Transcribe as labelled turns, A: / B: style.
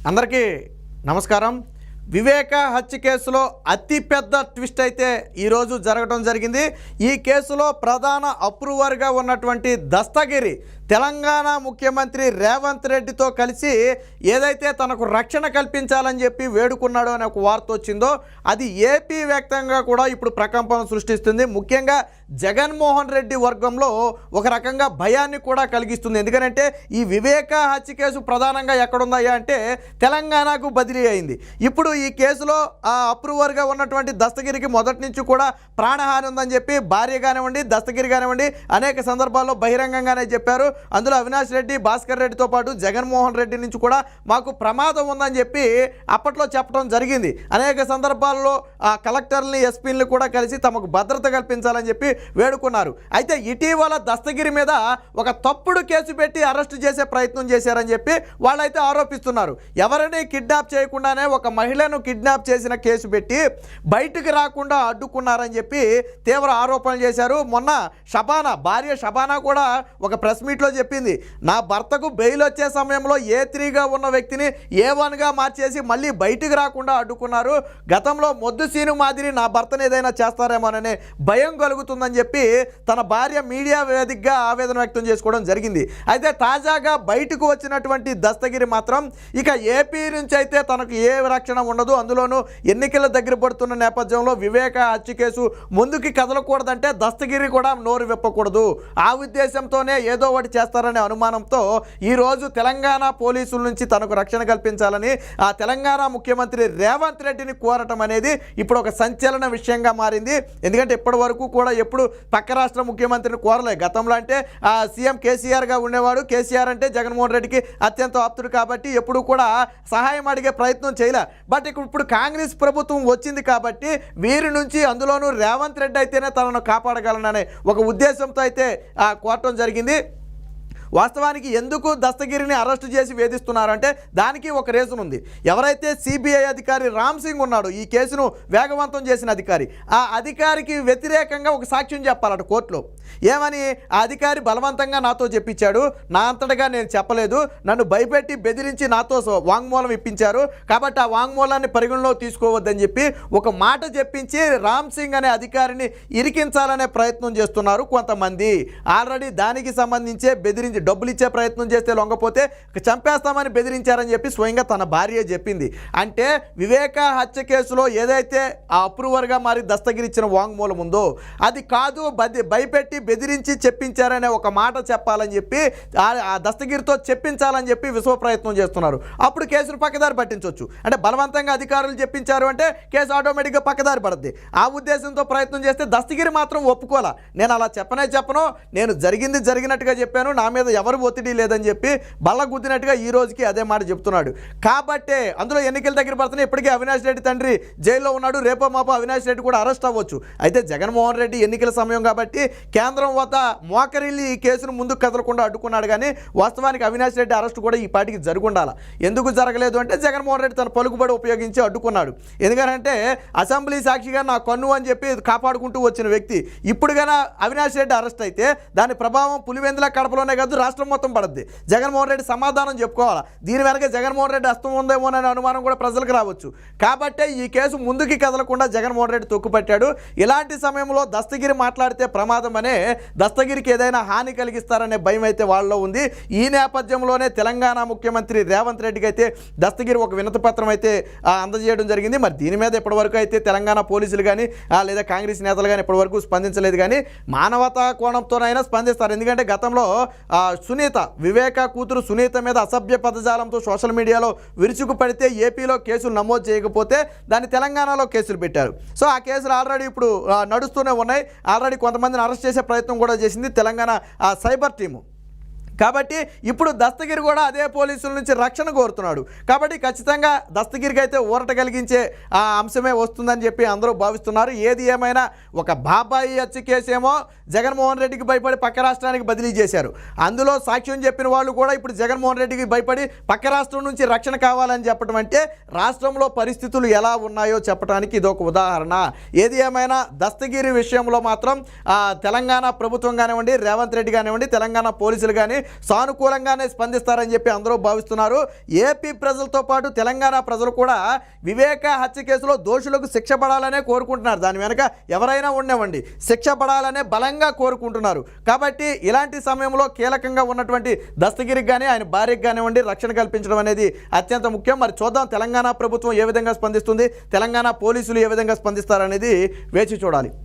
A: అందరికీ నమస్కారం. వివేక హత్య కేసులో అతిపెద్ద ట్విస్ట్ అయితే ఈరోజు జరగడం జరిగింది. ఈ కేసులో ప్రధాన అప్రూవర్గా ఉన్నటువంటి దస్తగిరి తెలంగాణ ముఖ్యమంత్రి రేవంత్ రెడ్డితో కలిసి ఏదైతే తనకు రక్షణ కల్పించాలని చెప్పి వేడుకున్నాడో అనే ఒక వార్త వచ్చిందో అది ఏపీ వ్యాప్తంగా కూడా ఇప్పుడు ప్రకంపన సృష్టిస్తుంది. ముఖ్యంగా జగన్మోహన్ రెడ్డి వర్గంలో ఒక రకంగా భయాన్ని కూడా కలిగిస్తుంది. ఎందుకంటే ఈ వివేక హత్య కేసు ప్రధానంగా ఎక్కడుందయ్యా అంటే తెలంగాణకు బదిలీ అయింది. ఇప్పుడు ఈ కేసులో అప్రూవర్గా ఉన్నటువంటి దస్తగిరికి మొదటి నుంచి కూడా ప్రాణహాని ఉందని చెప్పి భార్య కానివ్వండి, దస్తగిరి కానివ్వండి అనేక సందర్భాల్లో బహిరంగంగానే చెప్పారు. అందులో అవినాష్ రెడ్డి, భాస్కర్ రెడ్డితో పాటు జగన్మోహన్ రెడ్డి నుంచి కూడా మాకు ప్రమాదం ఉందని చెప్పి అప్పట్లో చెప్పడం జరిగింది. అనేక సందర్భాల్లో ఆ కలెక్టర్ని, ఎస్పీని కూడా కలిసి తమకు భద్రత కల్పించాలని చెప్పి వేడుకున్నారు. అయితే ఇటీవల దస్తగిరి మీద ఒక తప్పుడు కేసు పెట్టి అరెస్ట్ చేసే ప్రయత్నం చేశారని చెప్పి వాళ్ళైతే ఆరోపిస్తున్నారు. ఎవరిని కిడ్నాప్ చేయకుండానే ఒక మహిళను కిడ్నాప్ చేసిన కేసు పెట్టి బయటికి రాకుండా అడ్డుకున్నారని చెప్పి తీవ్ర ఆరోపణలు చేశారు. మొన్న షబానా, భార్య షబానా కూడా ఒక ప్రెస్ మీట్లో చెప్పింది, నా భర్తకు బెయిల్ వచ్చే సమయంలో A3గా ఉన్న వ్యక్తిని A1గా మార్చేసి మళ్ళీ బయటికి రాకుండా అడ్డుకున్నారు. గతంలో మొద్దు సీను మాదిరి నా భర్తను ఏదైనా చేస్తారేమోననే భయం కలుగుతుందని చెప్పి తన భార్య మీడియా వేదికగా ఆవేదన వ్యక్తం చేసుకోవడం జరిగింది. అయితే తాజాగా బయటకు వచ్చినటువంటి దస్తగిరి మాత్రం ఇక ఏపీ నుంచి అయితే తనకు ఏ రక్షణ ఉండదు, అందులోనూ ఎన్నికల దగ్గర పడుతున్న నేపథ్యంలో వివేక హత్య కేసు ముందుకి కదలకూడదంటే దస్తగిరి కూడా నోరు విప్పకూడదు, ఆ ఉద్దేశంతోనే ఏదో ఒకటి చేస్తారనే అనుమానంతో ఈరోజు తెలంగాణ పోలీసుల నుంచి తనకు రక్షణ కల్పించాలని ఆ తెలంగాణ ముఖ్యమంత్రి రేవంత్ రెడ్డిని కోరటం అనేది ఇప్పుడు ఒక సంచలన విషయంగా మారింది. ఎందుకంటే ఇప్పటి వరకు కూడా ఎప్పుడు పక్క రాష్ట్ర ముఖ్యమంత్రిని కోరలే. గతంలో అంటే సీఎం కేసీఆర్గా ఉండేవాడు. కేసీఆర్ అంటే జగన్మోహన్ రెడ్డికి అత్యంత ఆప్తుడు కాబట్టి ఎప్పుడు కూడా సహాయం అడిగే ప్రయత్నం చేయలే. బట్ ఇప్పుడు కాంగ్రెస్ ప్రభుత్వం వచ్చింది కాబట్టి వీరి నుంచి, అందులోనూ రేవంత్ రెడ్డి అయితేనే తనను కాపాడగలననే ఒక ఉద్దేశంతో అయితే కోరటం జరిగింది. వాస్తవానికి ఎందుకు దస్తగిరిని అరెస్ట్ చేసి వేధిస్తున్నారంటే దానికి ఒక రీజన్ ఉంది. ఎవరైతే సిబిఐ అధికారి రామ్ సింగ్ ఉన్నాడో, ఈ కేసును వేగవంతం చేసిన అధికారి, ఆ అధికారికి వ్యతిరేకంగా ఒక సాక్ష్యం చెప్పాలట కోర్టులో. ఏమని? ఆ అధికారి బలవంతంగా నాతో చెప్పించాడు, నా అంతటగా నేను చెప్పలేదు, నన్ను భయపెట్టి బెదిరించి నాతో వాంగ్మూలం ఇప్పించారు, కాబట్టి ఆ వాంగ్మూలాన్ని పరిగణలో తీసుకోవద్దని చెప్పి ఒక మాట చెప్పించి రామ్ సింగ్ అనే అధికారిని ఇరికించాలనే ప్రయత్నం చేస్తున్నారు కొంతమంది. ఆల్రెడీ దానికి సంబంధించే బెదిరించి డబ్బులు ఇచ్చే ప్రయత్నం చేస్తే లొంగపోతే చంపేస్తామని బెదిరించారని చెప్పి స్వయంగా తన భార్య చెప్పింది. అంటే వివేక హత్య కేసులో ఏదైతే ఆ అప్రూవర్గా మారి దస్తగిరి ఇచ్చిన వాంగ్మూలం ఉందో అది కాదు, భయపెట్టి బెదిరించి చెప్పించారనే ఒక మాట చెప్పాలని చెప్పి ఆ దస్తగిరితో చెప్పించాలని చెప్పి విశ్వ ప్రయత్నం చేస్తున్నారు. అప్పుడు కేసును పక్కదారి పట్టించవచ్చు. అంటే బలవంతంగా అధికారులు చెప్పించారు అంటే కేసు ఆటోమేటిక్గా పక్కదారి పడుద్ది. ఆ ఉద్దేశంతో ప్రయత్నం చేస్తే దస్తగిరి మాత్రం ఒప్పుకోలా. నేను అలా చెప్పను, నేను జరిగింది జరిగినట్టుగా చెప్పాను, నా మీద ఎవరు ఒత్తిడి లేదని చెప్పి బల్ల గుద్దినట్టుగా ఈ రోజుకి అదే మాట చెప్తున్నాడు. కాబట్టే అందులో ఎన్నికల దగ్గర పడుతున్నాయి. ఇప్పటికీ అవినాష్ రెడ్డి తండ్రి జైల్లో ఉన్నాడు. రేపో మాపో అవినాష్ రెడ్డి కూడా అరెస్ట్ అవ్వచ్చు. అయితే జగన్మోహన్ రెడ్డి ఎన్నికల సమయం కాబట్టి కేంద్రం వద్ద మోకరిల్లి ఈ కేసును ముందుకు కదలకుండా అడ్డుకున్నాడు. కానీ వాస్తవానికి అవినాష్ రెడ్డి అరెస్ట్ కూడా ఈ పాటికి జరుగుండాల. ఎందుకు జరగలేదు అంటే జగన్మోహన్ రెడ్డి తన పలుకుబడి ఉపయోగించి అడ్డుకున్నాడు. ఎందుకంటే అసెంబ్లీ సాక్షిగా నా కన్ను అని చెప్పి కాపాడుకుంటూ వచ్చిన వ్యక్తి ఇప్పుడు కన్నా అవినాష్ రెడ్డి అరెస్ట్ అయితే దాని ప్రభావం పులివెందుల, కడపలోనే కాదు రాష్ట్రం మొత్తం పడుద్ది. జగన్మోహన్ రెడ్డి సమాధానం చెప్పుకోవాలా. దీని వెనక జగన్మోహన్ రెడ్డి హస్తం ఉందేమోననే అనుమానం కూడా ప్రజలకు రావచ్చు. కాబట్టే ఈ కేసు ముందుకి కదలకుండా జగన్మోహన్ రెడ్డి తొక్కుపట్టాడు. ఇలాంటి సమయంలో దస్తగిరి మాట్లాడితే ప్రమాదం అనే, దస్తగిరికి ఏదైనా హాని కలిగిస్తారనే భయం అయితే వాళ్ళలో ఉంది. ఈ నేపథ్యంలోనే తెలంగాణ ముఖ్యమంత్రి రేవంత్ రెడ్డికి అయితే దస్తగిరి ఒక వినతి పత్రం అయితే అందజేయడం జరిగింది. మరి దీని మీద ఇప్పటివరకు అయితే తెలంగాణ పోలీసులు కానీ లేదా కాంగ్రెస్ నేతలు కానీ ఇప్పటివరకు స్పందించలేదు. కానీ మానవతా కోణంతోనైనా స్పందిస్తారు. ఎందుకంటే గతంలో సునీత, వివేక కూతురు సునీత మీద అసభ్య పదజాలంతో సోషల్ మీడియాలో విరుచుకు పడితే ఏపీలో కేసులు నమోదు చేయకపోతే దాన్ని తెలంగాణలో కేసులు పెట్టారు. సో ఆ కేసులు ఆల్రెడీ ఇప్పుడు నడుస్తూనే ఉన్నాయి. ఆల్రెడీ కొంతమందిని అరెస్ట్ చేసే ప్రయత్నం కూడా చేసింది తెలంగాణ సైబర్ టీము. కాబట్టి ఇప్పుడు దస్తగిరి కూడా అదే పోలీసుల నుంచి రక్షణ కోరుతున్నాడు. కాబట్టి ఖచ్చితంగా దస్తగిరికి అయితే ఊరట కలిగించే అంశమే వస్తుందని చెప్పి అందరూ భావిస్తున్నారు. ఏది ఏమైనా ఒక బాబాయి హత్య కేసేమో జగన్మోహన్ రెడ్డికి భయపడి పక్క రాష్ట్రానికి బదిలీ చేశారు. అందులో సాక్ష్యం చెప్పిన వాళ్ళు కూడా ఇప్పుడు జగన్మోహన్ రెడ్డికి భయపడి పక్క రాష్ట్రం నుంచి రక్షణ కావాలని చెప్పడం అంటే రాష్ట్రంలో పరిస్థితులు ఎలా ఉన్నాయో చెప్పడానికి ఇదొక ఉదాహరణ. ఏది ఏమైనా దస్తగిరి విషయంలో మాత్రం తెలంగాణ ప్రభుత్వం కానివ్వండి, రేవంత్ రెడ్డి కానివ్వండి, తెలంగాణ పోలీసులు కానీ సానుకూలంగానే స్పందిస్తారని చెప్పి అందరూ భావిస్తున్నారు. ఏపీ ప్రజలతో పాటు తెలంగాణ ప్రజలు కూడా వివేక హత్య కేసులో దోషులకు శిక్ష పడాలనే కోరుకుంటున్నారు. దాని వెనక ఎవరైనా ఉండేవండి, శిక్ష పడాలనే బలంగా కోరుకుంటున్నారు. కాబట్టి ఇలాంటి సమయంలో కీలకంగా ఉన్నటువంటి దస్తగిరికి కానీ ఆయన భార్యకి కానివ్వండి రక్షణ కల్పించడం అనేది అత్యంత ముఖ్యం. మరి చూద్దాం తెలంగాణ ప్రభుత్వం ఏ విధంగా స్పందిస్తుంది, తెలంగాణ పోలీసులు ఏ విధంగా స్పందిస్తారనేది వేచి చూడాలి.